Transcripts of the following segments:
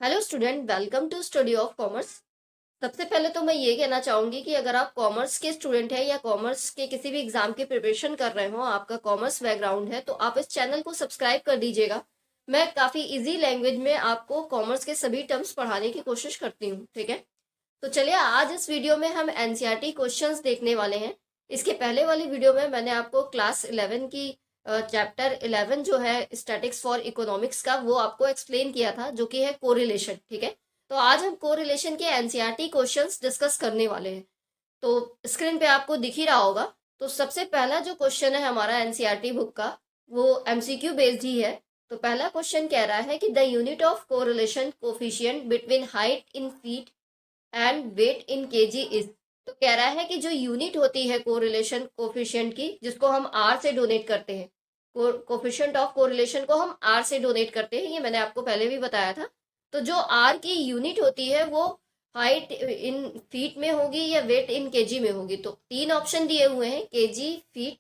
Hello student, welcome to study of commerce. सबसे पहले तो मैं ये कहना चाहूंगी कि अगर आप कॉमर्स के स्टूडेंट हैं या कॉमर्स के किसी भी एग्जाम की प्रिपरेशन कर रहे हो, आपका कॉमर्स बैकग्राउंड है, तो आप इस चैनल को सब्सक्राइब कर दीजिएगा। मैं काफ़ी इजी लैंग्वेज में आपको कॉमर्स के सभी टर्म्स पढ़ाने की कोशिश करती हूँ, ठीक है। तो चलिए, आज इस वीडियो में हम एनसीईआरटी क्वेश्चंस देखने वाले हैं। इसके पहले वाली वीडियो में मैंने आपको क्लास 11 की चैप्टर 11 जो है स्टैटिक्स फॉर इकोनॉमिक्स का, वो आपको एक्सप्लेन किया था, जो कि है कोरिलेशन, ठीक है। तो आज हम कोरिलेशन के एनसीईआरटी क्वेश्चंस डिस्कस करने वाले हैं। तो स्क्रीन पे आपको दिख ही रहा होगा। तो सबसे पहला जो क्वेश्चन है हमारा एनसीईआरटी बुक का, वो एमसीक्यू बेस्ड ही है। तो पहला क्वेश्चन कह रहा है कि the unit of correlation coefficient between height in feet and weight in KG is. तो कह रहा है कि जो यूनिट होती है कोरिलेशन कोफिशिएंट की, जिसको हम आर से डोनेट करते हैं, कोफिशिएंट ऑफ कोरिलेशन को हम आर से डोनेट करते हैं, ये मैंने आपको पहले भी बताया था। तो जो आर की यूनिट होती है वो हाइट इन फीट में होगी या वेट इन केजी में होगी। तो तीन ऑप्शन दिए हुए हैं, KG, feet,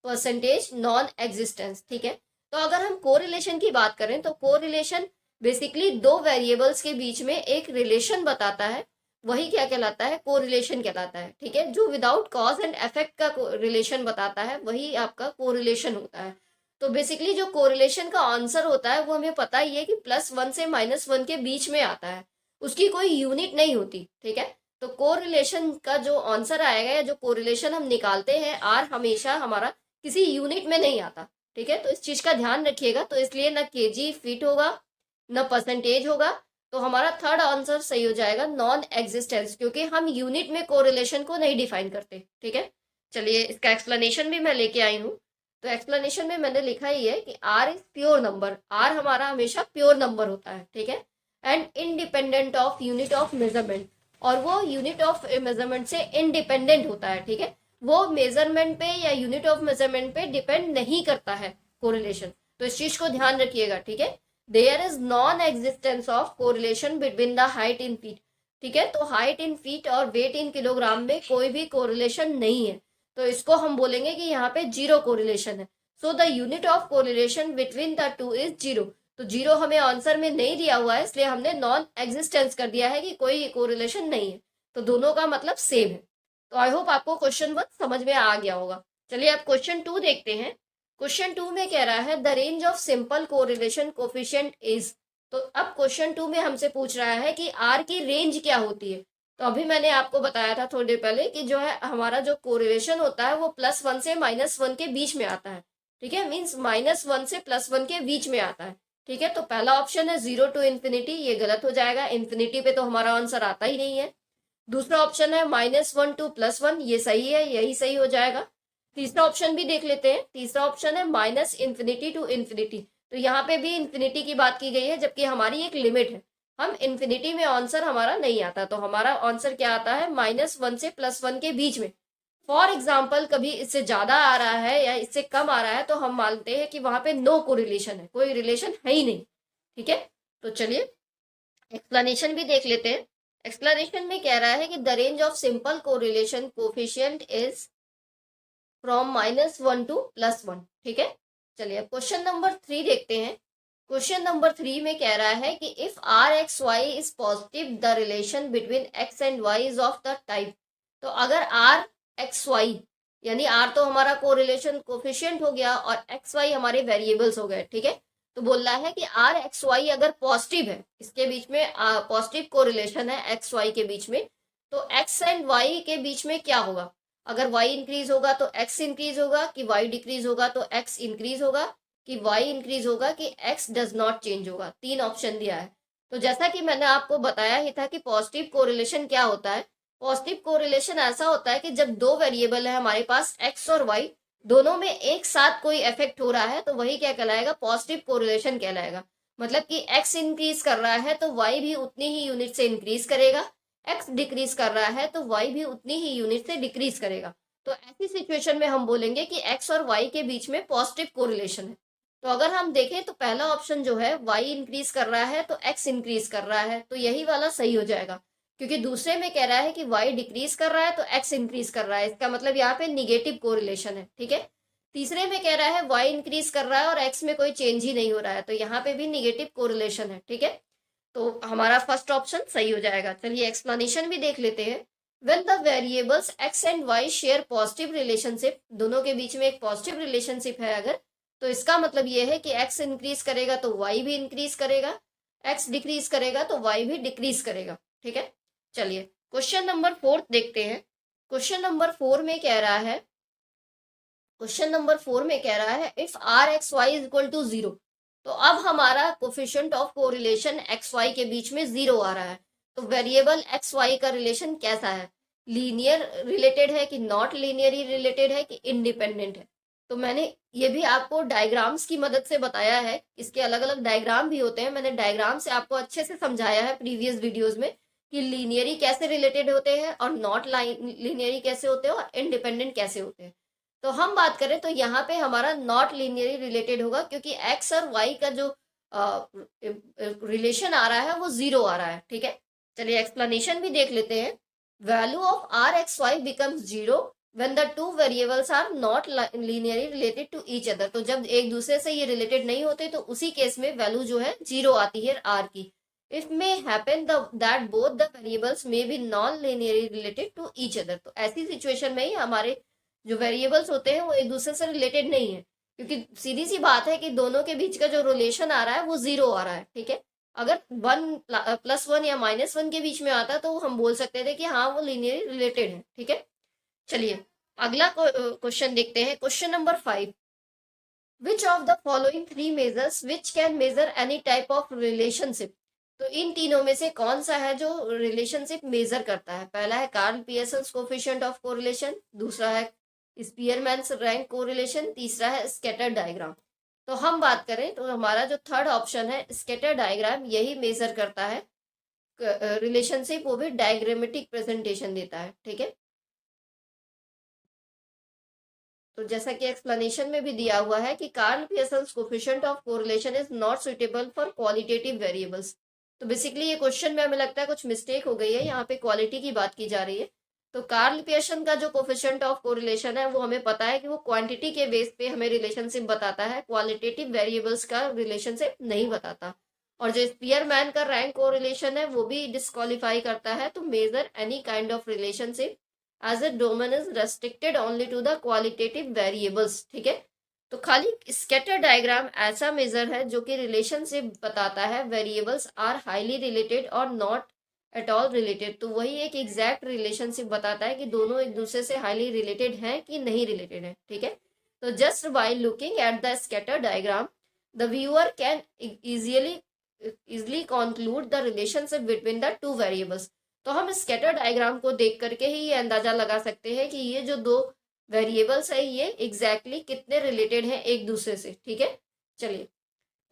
percentage, non existence, ठीक है। तो अगर हम कोरिलेशन की बात करें तो कोरिलेशन बेसिकली दो वेरिएबल्स के बीच में एक रिलेशन बताता है, वही क्या कहलाता है, कोरिलेशन कहलाता है, ठीक है। जो विदाउट कॉज एंड इफेक्ट का रिलेशन बताता है वही आपका कोरिलेशन होता है। तो बेसिकली जो कोरिलेशन का आंसर होता है वो हमें पता ही है कि +1 से -1 के बीच में आता है, उसकी कोई यूनिट नहीं होती, ठीक है। तो कोरिलेशन का जो आंसर आएगा या जो कोरिलेशन हम निकालते हैं आर, हमेशा हमारा किसी यूनिट में नहीं आता, ठीक है। तो इस चीज का ध्यान रखिएगा। तो इसलिए ना केजी फीट होगा, न परसेंटेज होगा। तो हमारा थर्ड आंसर सही हो जाएगा, नॉन एग्जिस्टेंस, क्योंकि हम यूनिट में कोरिलेशन को नहीं डिफाइन करते, ठीक है। चलिए, इसका एक्सप्लेनेशन भी मैं लेके आई हूँ। तो एक्सप्लेनेशन में मैंने लिखा ही है कि R is pure number, R हमारा हमेशा प्योर नंबर होता है, ठीक है। And independent of unit of measurement, और वो यूनिट ऑफ मेजरमेंट से इंडिपेंडेंट होता है, ठीक है। वो मेजरमेंट पे या यूनिट ऑफ मेजरमेंट पे डिपेंड नहीं करता है कोरिलेशन। तो इस चीज को ध्यान रखिएगा, ठीक है। There is non existence of correlation between the height in feet, ठीक है। तो हाइट इन फीट और वेट इन किलोग्राम में कोई भी कोरिलेशन नहीं है। तो इसको हम बोलेंगे कि यहाँ पे जीरो कोरिलेशन है। So the unit of correlation between the two is zero. तो जीरो हमें आंसर में नहीं दिया हुआ है, इसलिए हमने नॉन एग्जिस्टेंस कर दिया है कि कोई कोरिलेशन नहीं है। तो दोनों का मतलब सेम है। तो आई होप आपको क्वेश्चन 1 समझ में आ गया होगा। चलिए अब क्वेश्चन 2 देखते हैं। क्वेश्चन 2 में कह रहा है the range of simple correlation coefficient is. तो अब क्वेश्चन 2 में हमसे पूछ रहा है कि आर की रेंज क्या होती है। तो अभी मैंने आपको बताया था थोड़ी देर पहले कि जो है हमारा जो कोरिलेशन होता है वो +1 से -1 के बीच में आता है, ठीक है। मीन्स -1 से +1 के बीच में आता है, ठीक है। तो पहला ऑप्शन है 0 टू इन्फिनिटी, ये गलत हो जाएगा, इन्फिनिटी पे तो हमारा आंसर आता ही नहीं है। दूसरा ऑप्शन है -1 टू +1, ये सही है, यही सही हो जाएगा। तीसरा ऑप्शन भी देख लेते हैं। तीसरा ऑप्शन है -इन्फिनिटी टू इन्फिनिटी। तो यहाँ पे भी इन्फिनिटी की बात की गई है, जबकि हमारी एक लिमिट है, हम इन्फिनिटी में आंसर हमारा नहीं आता। तो हमारा आंसर क्या आता है, -1 से +1 के बीच में। फॉर एग्जाम्पल कभी इससे ज्यादा आ रहा है या इससे कम आ रहा है तो हम मानते हैं कि वहां पे नो कोरिलेशन है, कोई रिलेशन है ही नहीं, ठीक है। तो चलिए एक्सप्लेनेशन भी देख लेते हैं। एक्सप्लेनेशन में कह रहा है कि the range of simple correlation coefficient is from -1 to +1, ठीक है। चलिए अब क्वेश्चन नंबर 3 देखते हैं। क्वेश्चन नंबर 3 में कह रहा है कि if RXY is positive the relation between X and Y is of the type. तो अगर RXY, यानी R तो हमारा कोरिलेशन कोफिशिएंट हो गया और XY हमारे वेरिएबल्स हो गए, ठीक है। तो बोल रहा है कि RXY अगर पॉजिटिव है, इसके बीच में पॉजिटिव कोरिलेशन है XY के बीच में, तो X एंड Y के बीच में क्या होगा। अगर y इंक्रीज होगा तो x इंक्रीज होगा, कि y डिक्रीज होगा तो x इंक्रीज होगा, कि y इंक्रीज होगा, कि x डज नॉट चेंज होगा। तीन ऑप्शन दिया है। तो जैसा कि मैंने आपको बताया ही था कि पॉजिटिव कोरिलेशन क्या होता है। पॉजिटिव कोरिलेशन ऐसा होता है कि जब दो वेरिएबल है हमारे पास x और y, दोनों में एक साथ कोई इफेक्ट हो रहा है तो वही क्या कहलाएगा, पॉजिटिव कोरिलेशन कहलाएगा। मतलब कि x इंक्रीज कर रहा है तो y भी उतनी ही यूनिट से इंक्रीज करेगा, x डिक्रीज कर रहा है तो y भी उतनी ही यूनिट से डिक्रीज करेगा। तो ऐसी सिचुएशन में हम बोलेंगे कि x और y के बीच में पॉजिटिव कोरिलेशन है। तो अगर हम देखें तो पहला ऑप्शन जो है, y इंक्रीज कर रहा है तो x इंक्रीज कर रहा है, तो यही वाला सही हो जाएगा। क्योंकि दूसरे में कह रहा है कि y डिक्रीज कर रहा है तो x इंक्रीज कर रहा है, इसका मतलब यहाँ पे निगेटिव कोरिलेशन है, ठीक है। तीसरे में कह रहा है y इंक्रीज कर रहा है और x में कोई चेंज ही नहीं हो रहा है, तो यहाँ पे भी निगेटिव कोरिलेशन है, ठीक है। तो हमारा फर्स्ट ऑप्शन सही हो जाएगा। चलिए एक्सप्लेनेशन भी देख लेते हैं। When the variables x and y share positive relationship, दोनों के बीच में एक पॉजिटिव रिलेशनशिप है अगर, तो इसका मतलब ये है कि x इंक्रीज करेगा तो y भी इंक्रीज करेगा, x डिक्रीज करेगा तो y भी डिक्रीज करेगा। ठीक है, चलिए क्वेश्चन नंबर 4 देखते हैं। क्वेश्चन नंबर 4 में कह रहा है, if R X Y is equal to 0, तो अब हमारा coefficient of correlation X Y के बीच में 0 आ रहा है। तो वेरिएबल एक्स वाई का रिलेशन कैसा है, लीनियर रिलेटेड है कि नॉट लीनियरली रिलेटेड है कि इंडिपेंडेंट है। तो मैंने ये भी आपको डायग्राम्स की मदद से बताया है, इसके अलग अलग डायग्राम भी होते हैं, मैंने डायग्राम से आपको अच्छे से समझाया है प्रीवियस वीडियोज में कि लीनियरी कैसे रिलेटेड होते हैं और नॉट लीनियरी कैसे होते हैं और इंडिपेंडेंट कैसे होते हैं। तो हम बात करें तो यहाँ पे हमारा नॉट लीनियरली रिलेटेड होगा, क्योंकि एक्स और वाई का जो रिलेशन आ रहा है वो 0 आ रहा है। ठीक है, चलिए एक्सप्लेनेशन भी देख लेते हैं। Value of R X Y becomes 0 when the two variables are not linearly related to each other. तो जब एक दूसरे से ये रिलेटेड नहीं होते तो उसी केस में वैल्यू जो है 0 आती है आर की। If may happen that both the variables may be non linearly related to each other. तो ऐसी सिचुएशन में ही हमारे जो वेरिएबल्स होते हैं वो एक दूसरे से रिलेटेड नहीं है, क्योंकि सीधी सी बात है कि दोनों के बीच का जो रिलेशन आ रहा है वो 0 आ रहा है। ठीक है, अगर 1+1 या -1 के बीच में आता तो हम बोल सकते थे कि हाँ वो लीनियरली रिलेटेड है। ठीक है, चलिए अगला क्वेश्चन देखते हैं। Question number 5, which of the following 3 measures which can measure any type of relationship. तो इन तीनों में से कौन सा है जो रिलेशनशिप मेजर करता है। पहला है Karl Pearson's coefficient of correlation, दूसरा है स्पीयरमैन्स रैंक कोरिलेशन, तीसरा है स्कैटर डायग्राम। तो हम बात करें तो हमारा जो थर्ड ऑप्शन है स्कैटर डायग्राम, यही मेजर करता है रिलेशनशिप, वो भी डायग्रामेटिक प्रेजेंटेशन देता है। ठीक है, तो जैसा कि एक्सप्लेनेशन में भी दिया हुआ है कि Karl Pearson's coefficient of correlation is not suitable for qualitative variables. तो बेसिकली ये क्वेश्चन में हमें लगता है कुछ मिस्टेक हो गई है, यहाँ पे क्वालिटी की बात की जा रही है। तो कार्ल पियर्सन का जो कोफिशिएंट ऑफ कोरिलेशन है वो हमें पता है कि वो क्वांटिटी के बेस पे हमें रिलेशनशिप बताता है, क्वालिटेटिव वेरिएबल्स का रिलेशनशिप नहीं बताता। और जो स्पीयरमैन का रैंक कोरिलेशन है वो भी डिस्क्वालीफाई करता है to measure any kind of relationship as a domain is restricted only to the qualitative variables। ठीक है, तो खाली स्कैटर डायग्राम ऐसा मेजर है जो कि रिलेशनशिप बताता है वेरिएबल्स आर हाईली रिलेटेड और नॉट एट ऑल रिलेटेड। तो वही एक एग्जैक्ट रिलेशनशिप बताता है कि दोनों एक दूसरे से हाईली रिलेटेड हैं कि नहीं रिलेटेड है। ठीक है, तो just by looking at the scatter diagram the viewer can easily conclude the relationship between the two variables. तो हम स्कैटर डायग्राम को देख करके ही ये अंदाजा लगा सकते हैं कि ये जो दो वेरिएबल्स है ये एग्जैक्टली कितने रिलेटेड हैं एक दूसरे से। ठीक है, चलिए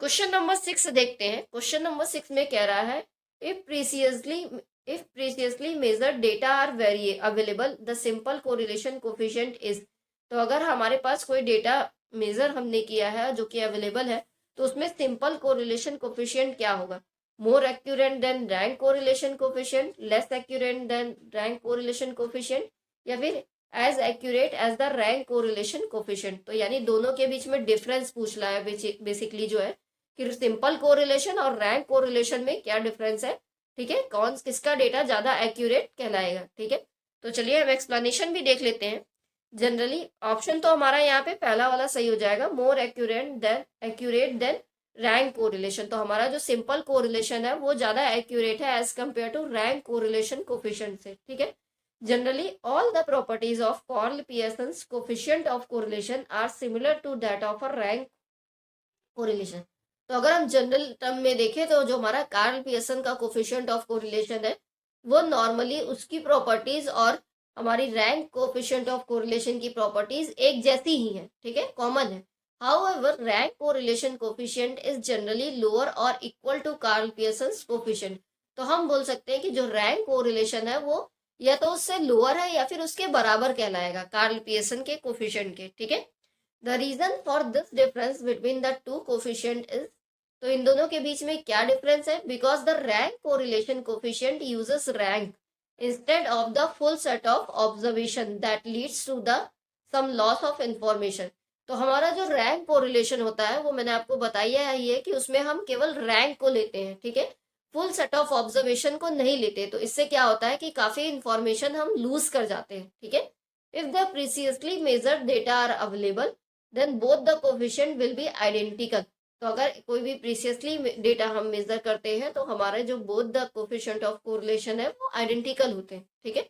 क्वेश्चन नंबर 6 देखते हैं। क्वेश्चन नंबर 6 में कह रहा है if precisely measured data are very available the simple correlation coefficient is. तो अगर हमारे पास कोई डेटा मेजर हमने किया है जो कि अवेलेबल है तो उसमें सिंपल कोरिलेशन कोफिशिएंट क्या होगा, more accurate than rank correlation coefficient, less accurate than rank correlation coefficient, या फिर as accurate as the rank correlation coefficient। तो यानी दोनों के बीच में डिफरेंस पूछ रहा है बेसिकली जो है कि सिंपल कोरिलेशन और रैंक कोरिलेशन में क्या डिफरेंस है। ठीक है, कौन किसका डेटा ज्यादा एक्यूरेट कहलाएगा। ठीक है, तो चलिए हम एक्सप्लेनेशन भी देख लेते हैं। जनरली ऑप्शन तो हमारा यहाँ पे पहला वाला सही हो जाएगा, more accurate then rank correlation. तो हमारा जो सिंपल कोरिलेशन है वो ज्यादा एक्यूरेट है as compare to rank correlation coefficient से। ठीक है, generally all the properties of Karl Pearson's coefficient of correlation are similar to that of a rank correlation. तो अगर हम जनरल टर्म में देखें तो जो हमारा कार्ल पियर्सन का कोफिशिएंट ऑफ कोरिलेशन है वो नॉर्मली उसकी प्रॉपर्टीज और हमारी रैंक कोफिशिएंट ऑफ कोरिलेशन की प्रॉपर्टीज एक जैसी ही है। ठीक है, कॉमन है। However, rank correlation coefficient is generally lower or equal to Karl Pearson's coefficient। तो हम बोल सकते हैं कि जो रैंक कोरिलेशन है वो या तो उससे लोअर है या फिर उसके बराबर कहलाएगा कार्ल पियर्सन के कोफिशिएंट के। ठीक है, the reason for this difference between the two coefficient is, तो इन दोनों के बीच में क्या डिफरेंस है, because the rank correlation coefficient uses rank instead of the full set of observation that leads to the some loss of information. तो हमारा जो रैंक कोरिलेशन होता है वो मैंने आपको बताया है ये कि उसमें हम केवल रैंक को लेते हैं। ठीक है, फुल सेट ऑफ ऑब्जर्वेशन को नहीं लेते, तो इससे क्या होता है कि काफी इंफॉर्मेशन हम लूज कर जाते हैं, ठीक है। If the precisely measured data are available then both the coefficient will be identical. तो अगर कोई भी प्रीसियसली डेटा हम मेजर करते हैं तो हमारे जो both the coefficient of correlation है वो आइडेंटिकल होते हैं, ठीक है।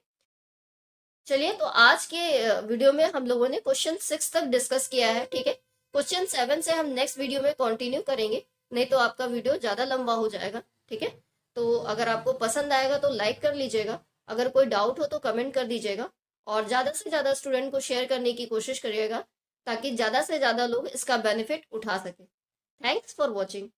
चलिए, तो आज के वीडियो में हम लोगों ने क्वेश्चन 6 तक डिस्कस किया है, ठीक है। क्वेश्चन 7 से हम नेक्स्ट वीडियो में कंटिन्यू करेंगे, नहीं तो आपका वीडियो ज़्यादा लंबा हो जाएगा, ठीक है। तो अगर आपको पसंद आएगा तो लाइक कर लीजिएगा, अगर कोई डाउट हो तो कमेंट कर दीजिएगा, और ज़्यादा से ज़्यादा स्टूडेंट को शेयर करने की कोशिश करिएगा ताकि ज़्यादा से ज़्यादा लोग इसका बेनिफिट उठा सकें। Thanks for watching.